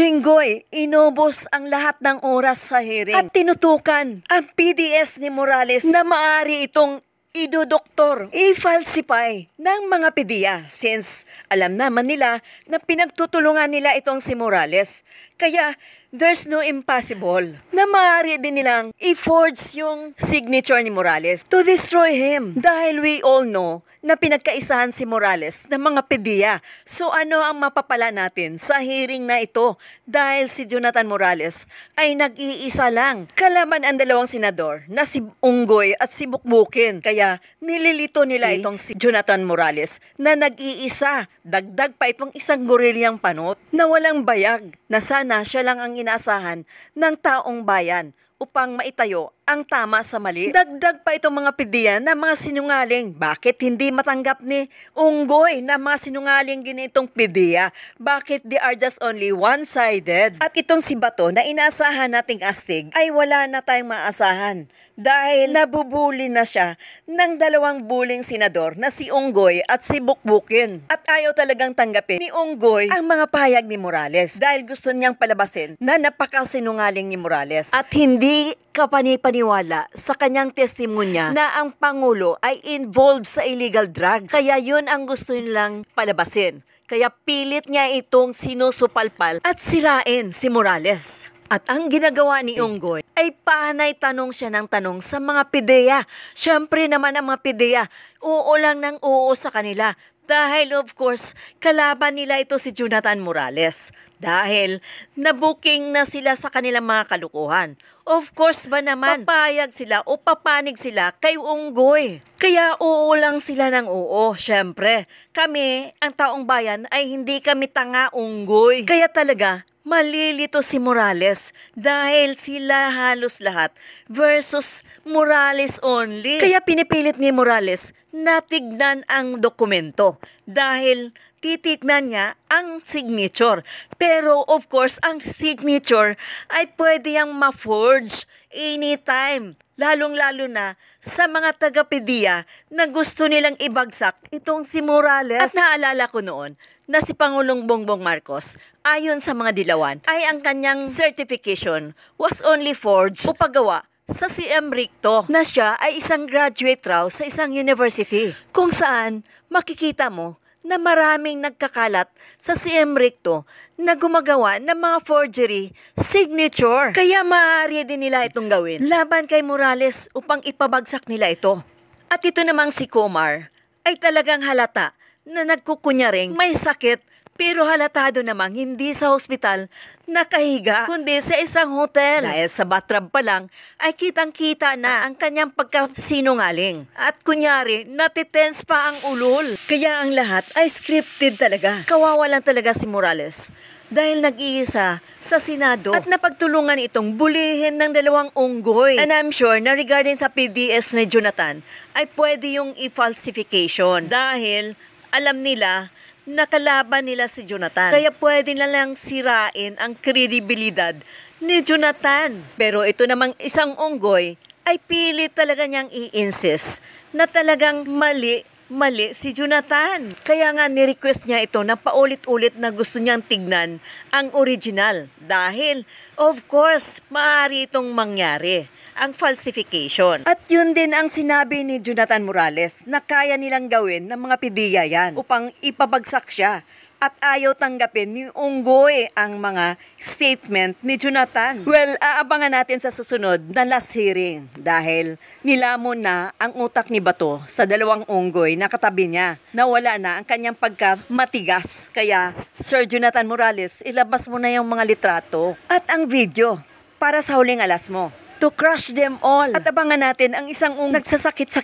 Linggoy, inubos ang lahat ng oras sa hearing at tinutukan ang PDS ni Morales na maaari itong idodoktor, i-falsify ng mga PDEA since alam naman nila na pinagtutulungan nila itong si Morales. Kaya there's no impossible na maaari din nilang i-forge yung signature ni Morales to destroy him. Dahil we all know na pinagkaisahan si Morales ng mga PDEA. So ano ang mapapala natin sa hearing na ito? Dahil si Jonathan Morales ay nag-iisa lang. Kalaban ang dalawang senador na si Unggoy at si Bukbukin. Kaya nililito nila itong si Jonathan Morales na nag-iisa. Dagdag pa itong isang gorilyang panot na walang bayag na sana siya lang ang inaasahan ng taong bayan upang maitayo ang tama sa mali. Dagdag pa itong mga PDEA na mga sinungaling. Bakit hindi matanggap ni Unggoy na mga sinungaling ginitong PDEA? Bakit they are just only one-sided? At itong si Bato na inaasahan nating astig ay wala na tayong maasahan dahil nabubuli na siya ng dalawang buling senador na si Unggoy at si Bukbukin. At ayaw talagang tanggapin ni Unggoy ang mga pahayag ni Morales dahil gusto niyang palabasin na napakasinungaling ni Morales at hindi kapani-paniwala sa kanyang testimonya na ang Pangulo ay involved sa illegal drugs. Kaya yun ang gusto nilang palabasin. Kaya pilit niya itong sinusupalpal at sirain si Morales. At ang ginagawa ni Unggoy ay panay tanong siya ng tanong sa mga PDEA. Siyempre naman ang mga PDEA, oo lang ng oo sa kanila. Dahil of course, kalaban nila ito si Jonathan Morales. Dahil nabuking na sila sa kanilang mga kalukuhan. Of course ba naman, papayag sila o papanig sila kay Unggoy. Kaya oo lang sila ng oo, syempre. Kami, ang taong bayan, ay hindi kami tanga Unggoy. Kaya talaga, malilito si Morales dahil sila halos lahat versus Morales only. Kaya pinipilit ni Morales na tignan ang dokumento dahil titignan niya ang signature. Pero of course, ang signature ay pwede yang ma-forge anytime. Lalong-lalo na sa mga taga-PDEA na gusto nilang ibagsak itong si Morales. At naalala ko noon na si Pangulong Bongbong Marcos, ayon sa mga dilawan, ay ang kanyang certification was only forged o paggawa sa CM Ricto na siya ay isang graduate raw sa isang university. Kung saan makikita mo na maraming nagkakalat sa CM Ricto na gumagawa ng mga forgery signature. Kaya maaari din nila itong gawin laban kay Morales upang ipabagsak nila ito. At ito namang si Comar ay talagang halata na nagkukunyaring may sakit pero halatado namang hindi sa hospital nakahiga kundi sa isang hotel. Dahil sa bathroom pa lang ay kitang-kita na ang kanyang pagkasinungaling. At kunyari, natitense pa ang ulol. Kaya ang lahat ay scripted talaga. Kawawa lang talaga si Morales dahil nag-iisa sa Senado at napagtulungan itong bulihin ng dalawang Unggoy. And I'm sure na regarding sa PDS ni Jonathan ay pwede yung i-falsification dahil alam nila nakalaban nila si Jonathan. Kaya pwede na lang sirain ang kredibilidad ni Jonathan. Pero ito namang isang Unggoy ay pilit talaga niyang i-insist na talagang mali si Jonathan. Kaya nga ni-request niya ito na paulit-ulit na gusto niyang tignan ang original. Dahil, of course, maaari itong mangyari ang falsification. At yun din ang sinabi ni Jonathan Morales na kaya nilang gawin ng mga PDEA yan upang ipabagsak siya. At ayaw tanggapin ni Unggoy ang mga statement ni Jonathan. Well, aabangan natin sa susunod na last hearing dahil nilamon na ang utak ni Bato sa dalawang Unggoy na katabi niya. Nawala na ang kanyang pagkamatigas. Kaya, Sir Jonathan Morales, ilabas mo na yung mga litrato at ang video para sa huling alas mo to crush them all. At abangan natin ang isang nagsasakit sa